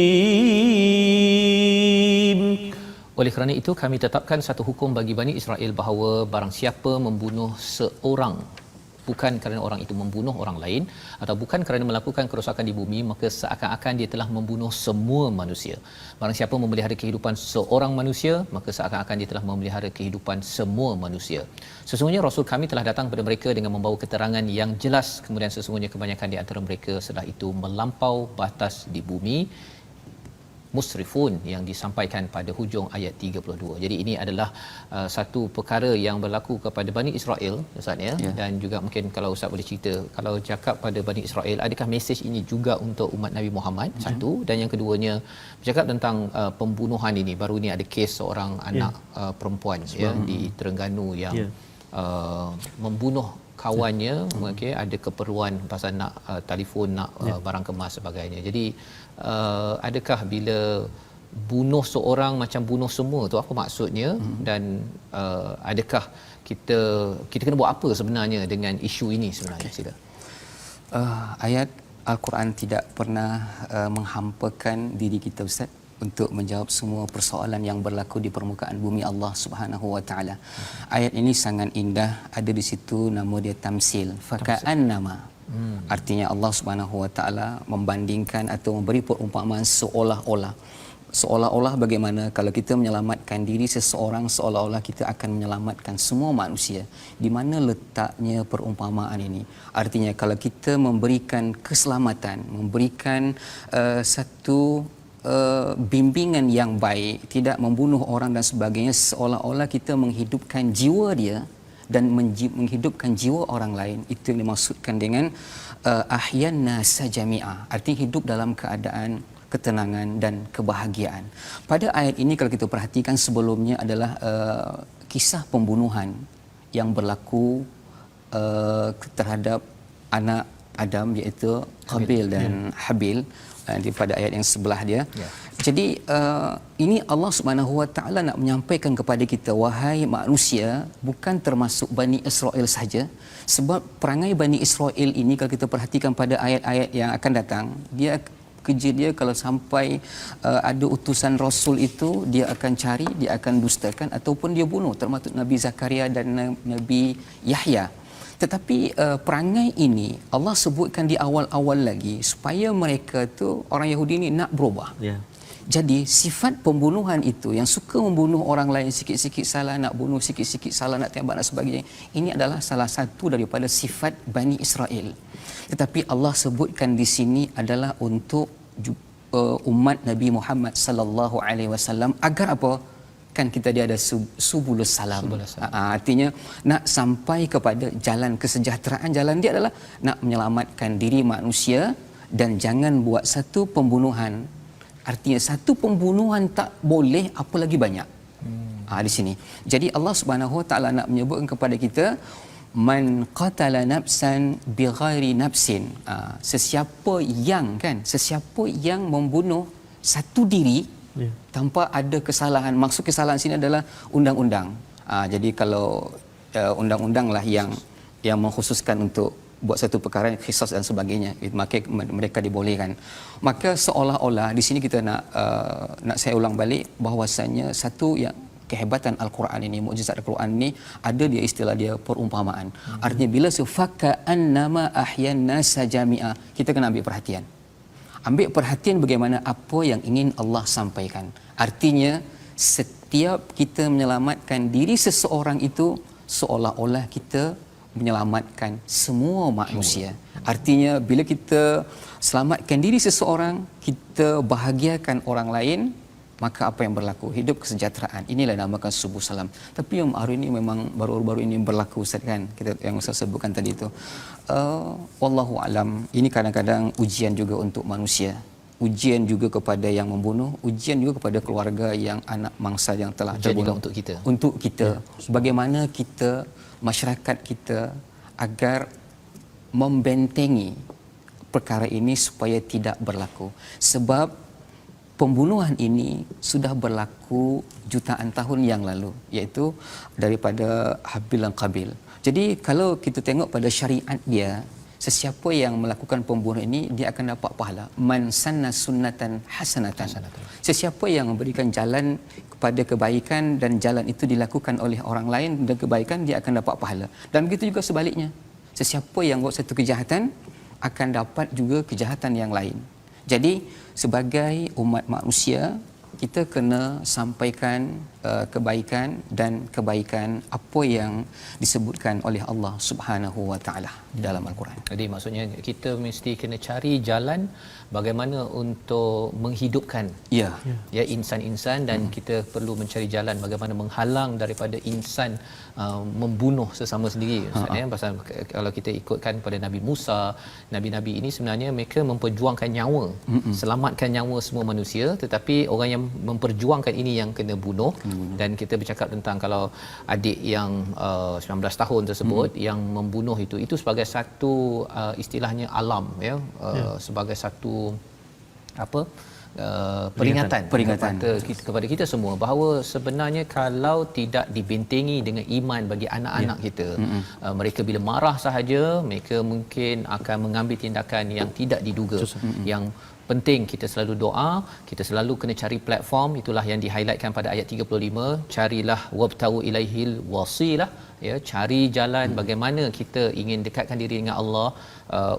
Oleh kerana itu kami tetapkan satu hukum bagi Bani Israel bahawa barang siapa membunuh seorang bukan kerana orang itu membunuh orang lain atau bukan kerana melakukan kerosakan di bumi, maka seakan-akan dia telah membunuh semua manusia. Barang siapa memelihara kehidupan seorang manusia, maka seakan-akan dia telah memelihara kehidupan semua manusia. Sesungguhnya Rasul kami telah datang kepada mereka dengan membawa keterangan yang jelas, kemudian sesungguhnya kebanyakan di antara mereka setelah itu melampau batas di bumi, musrifun yang disampaikan pada hujung ayat 32. Jadi ini adalah satu perkara yang berlaku kepada Bani Israel, Ustaz ya. Dan juga mungkin kalau Ustaz boleh cerita, kalau cakap pada Bani Israel, adakah mesej ini juga untuk umat Nabi Muhammad? Satu, dan yang keduanya bercakap tentang pembunuhan ini. Baru ni ada kes seorang anak perempuan ya di Terengganu yang membunuh kawannya, okey, ada keperluan pasal nak telefon, nak barang kemas sebagainya. Jadi adakah bila bunuh seorang macam bunuh semua tu, apa maksudnya? Dan adakah kita kena buat apa sebenarnya dengan isu ini sebenarnya? Sila. Ayat Al-Quran tidak pernah menghampakan diri kita, Ustaz, untuk menjawab semua persoalan yang berlaku di permukaan bumi Allah Subhanahu wa taala. Ayat ini sangat indah, ada di situ nama dia tamsil, faka'annama. Artinya Allah Subhanahu wa taala membandingkan atau memberi perumpamaan seolah-olah bagaimana kalau kita menyelamatkan diri seseorang, seolah-olah kita akan menyelamatkan semua manusia. Di mana letaknya perumpamaan ini? Artinya kalau kita memberikan keselamatan, memberikan satu bimbingan yang baik, tidak membunuh orang dan sebagainya, seolah-olah kita menghidupkan jiwa dia dan menghidupkan jiwa orang lain. Itu yang dimaksudkan dengan ahyan nasa jami'a, artinya hidup dalam keadaan ketenangan dan kebahagiaan. Pada ayat ini kalau kita perhatikan, sebelumnya adalah kisah pembunuhan yang berlaku terhadap anak Adam, iaitu Qabil dan Habil, pada ayat yang sebelah dia. Jadi ini Allah Subhanahu wa taala nak menyampaikan kepada kita, wahai manusia, bukan termasuk Bani Israel saja, sebab perangai Bani Israel ini kalau kita perhatikan pada ayat-ayat yang akan datang, dia kerja dia kalau sampai ada utusan Rasul itu, dia akan cari, dia akan dustakan ataupun dia bunuh, termasuk Nabi Zakaria dan Nabi Yahya. Tetapi perangai ini Allah sebutkan di awal-awal lagi supaya mereka tu, orang Yahudi ni nak berubah. Jadi sifat pembunuhan itu, yang suka membunuh orang lain, sikit-sikit salah nak bunuh, sikit-sikit salah nak tembak dan sebagainya, ini adalah salah satu daripada sifat Bani Israel. Tetapi Allah sebutkan di sini adalah untuk umat Nabi Muhammad sallallahu alaihi wasallam, agar apa? Kan kita dia ada subulus salam. Artinya nak sampai kepada jalan kesejahteraan. Jalan dia adalah nak menyelamatkan diri manusia dan jangan buat satu pembunuhan. Artinya satu pembunuhan tak boleh, apalagi banyak. Di sini. Jadi Allah Subhanahu wa taala nak menyebutkan kepada kita, man qatala nafsan bighairi nafsin. Sesiapa yang membunuh satu diri tanpa ada kesalahan. Maksud kesalahan sini adalah undang-undang. Jadi kalau undang-undang lah yang mengkhususkan untuk buat satu perkara, qisas dan sebagainya, maka mereka dibolehkan. Maka seolah-olah di sini kita nak saya ulang balik bahawasanya satu yang kehebatan Al-Quran ini, mukjizat Al-Quran ini, ada dia istilah dia perumpamaan. Artinya bila sufaka annama ahyan nasa jami'a, kita kena ambil perhatian. Ambil perhatian bagaimana apa yang ingin Allah sampaikan. Artinya setiap kita menyelamatkan diri seseorang itu, seolah-olah kita menyelamatkan semua manusia. Artinya bila kita selamatkan diri seseorang, kita bahagiakan orang lain, maka apa yang berlaku? Hidup kesejahteraan. Inilah namakan subuh salam. Tapi yang hari ini memang baru-baru ini berlaku, Ustaz, kan? Kita yang Ustaz sebutkan tadi itu. Wallahu alam. Ini kadang-kadang ujian juga untuk manusia. ujian juga kepada yang membunuh, ujian juga kepada keluarga yang anak mangsa yang telah Ujian juga terbunuh. untuk kita. Bagaimana kita, masyarakat kita agar membentengi perkara ini supaya tidak berlaku. Sebab pembunuhan ini sudah berlaku jutaan tahun yang lalu, iaitu daripada Habil dan Qabil. Jadi kalau kita tengok pada syariat dia, sesiapa yang melakukan pembunuhan ini dia akan dapat pahala. Man sanna sunnatan hasanatan. Sesiapa yang memberikan jalan kepada kebaikan dan jalan itu dilakukan oleh orang lain dan kebaikan, dia akan dapat pahala. Dan begitu juga sebaliknya. Sesiapa yang buat satu kejahatan akan dapat juga kejahatan yang lain. Jadi sebagai umat manusia, kita kena sampaikan kebaikan dan kebaikan apa yang disebutkan oleh Allah Subhanahu wa taala dalam Al-Quran. Jadi maksudnya kita mesti kena cari jalan bagaimana untuk menghidupkan Ya. insan-insan, dan kita perlu mencari jalan bagaimana menghalang daripada insan membunuh sesama sendiri. Maksudnya pasal kalau kita ikutkan pada Nabi Musa, nabi-nabi ini sebenarnya mereka memperjuangkan nyawa, selamatkan nyawa semua manusia, tetapi orang yang memperjuangkan ini yang kena bunuh. Dan kita bercakap tentang kalau adik yang 19 tahun tersebut yang membunuh itu sebagai satu istilahnya alam, sebagai satu apa peringatan kepada kita semua bahawa sebenarnya kalau tidak dibentengi dengan iman bagi anak-anak kita, mereka bila marah sahaja mereka mungkin akan mengambil tindakan yang tidak diduga. Yang penting kita selalu doa, kita selalu kena cari platform, itulah yang di-highlightkan pada ayat 35, carilah wabtagu ilaihil wasilah, cari jalan bagaimana kita ingin dekatkan diri dengan Allah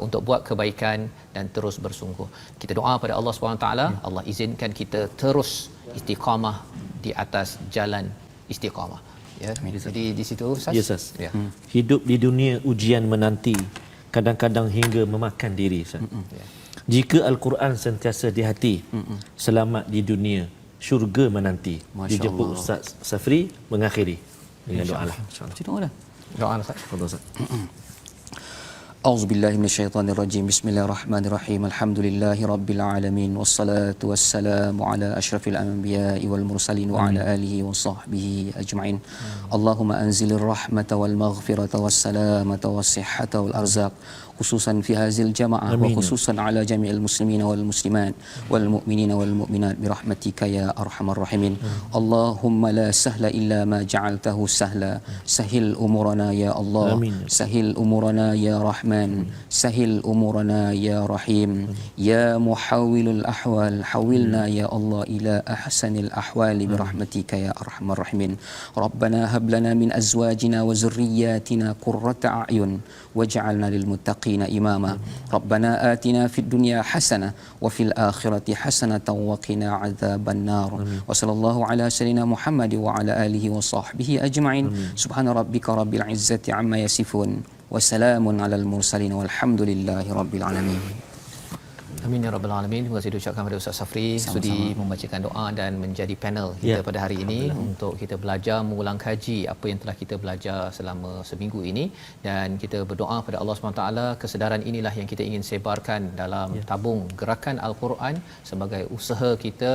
untuk buat kebaikan dan terus bersungguh. Kita doa pada Allah SWT, Allah izinkan kita terus istiqamah di atas jalan istiqamah. Jadi di situ Ustaz. Ya, Ustaz. Hidup di dunia ujian menanti, kadang-kadang hingga memakan diri, Ustaz. Jika Al-Quran sentiasa di hati, selamat di dunia, syurga menanti. Dijemput Ustaz Safri mengakhiri dengan doa lah. Doa Ustaz. Fadhal Ustaz. A'udzubillahi minasyaitonirrajim. Bismillahirrahmanirrahim. Alhamdulillahi rabbil alamin, wassalatu wassalamu ala asyrafil anbiya'i wal mursalin wa ala alihi wa sahbihi ajma'in. Allahumma anzilir rahmata wal maghfirata was salamata was sihhata wal arzaq, khususan fi hazil jamaah wa khususan ala jami'il muslimina wal muslimat wal mu'minina wal mu'minat bi rahmatika ya arhamar rahimin. Allahumma la sahla illa ma ja'altahu sahla, sahil umurana ya Allah, sahil umurana ya Rahman, sahil umurana ya Rahim, ya muhawwilul ahwal, hawilna ya Allah ila ahsanil ahwali bi rahmatika ya arhamar rahimin. Rabbana hab lana min azwajina wa zurriyyatina qurrata a'yun waj'alna lil muttaqina imama. Rabbana atina fid dunya hasanah wa fil akhirati hasanatan wa qina adzaban nar. Wa sallallahu ala sayyidina Muhammad wa ala alihi wa sahbihi ajma'in. Subhana rabbika rabbil izzati amma yasifun wa salamun alal mursalin walhamdulillahi rabbil alamin. Amin ya rabbal alamin. Terima kasih diucapkan kepada Ustaz Safri sudi membacakan doa dan menjadi panel kita pada hari ini untuk kita belajar mengulang kaji apa yang telah kita belajar selama seminggu ini, dan kita berdoa pada Allah SWT. Kesedaran inilah yang kita ingin sebarkan dalam tabung gerakan Al-Quran sebagai usaha kita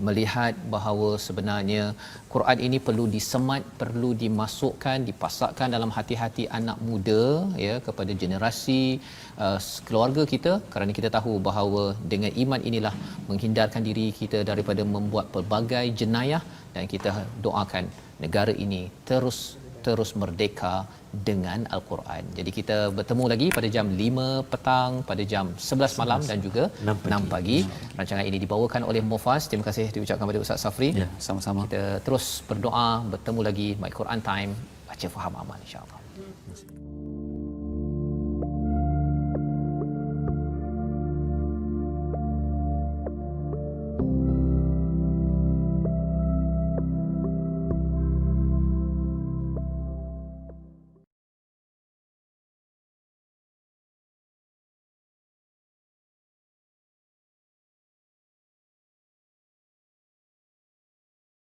melihat bahawa sebenarnya Quran ini perlu disemat, perlu dimasukkan, dipasakkan dalam hati-hati anak muda, kepada generasi keluarga kita, kerana kita tahu bahawa dengan iman inilah menghindarkan diri kita daripada membuat pelbagai jenayah, dan kita doakan negara ini terus merdeka dengan Al-Quran. Jadi kita bertemu lagi pada jam 5 petang, pada jam 11 malam dan juga 6 pagi. Rancangan ini dibawakan oleh Mufaz. Terima kasih diucapkan kepada Ustaz Safri. Sama-sama. Kita terus berdoa, bertemu lagi My Quran Time, baca faham amal insya-Allah.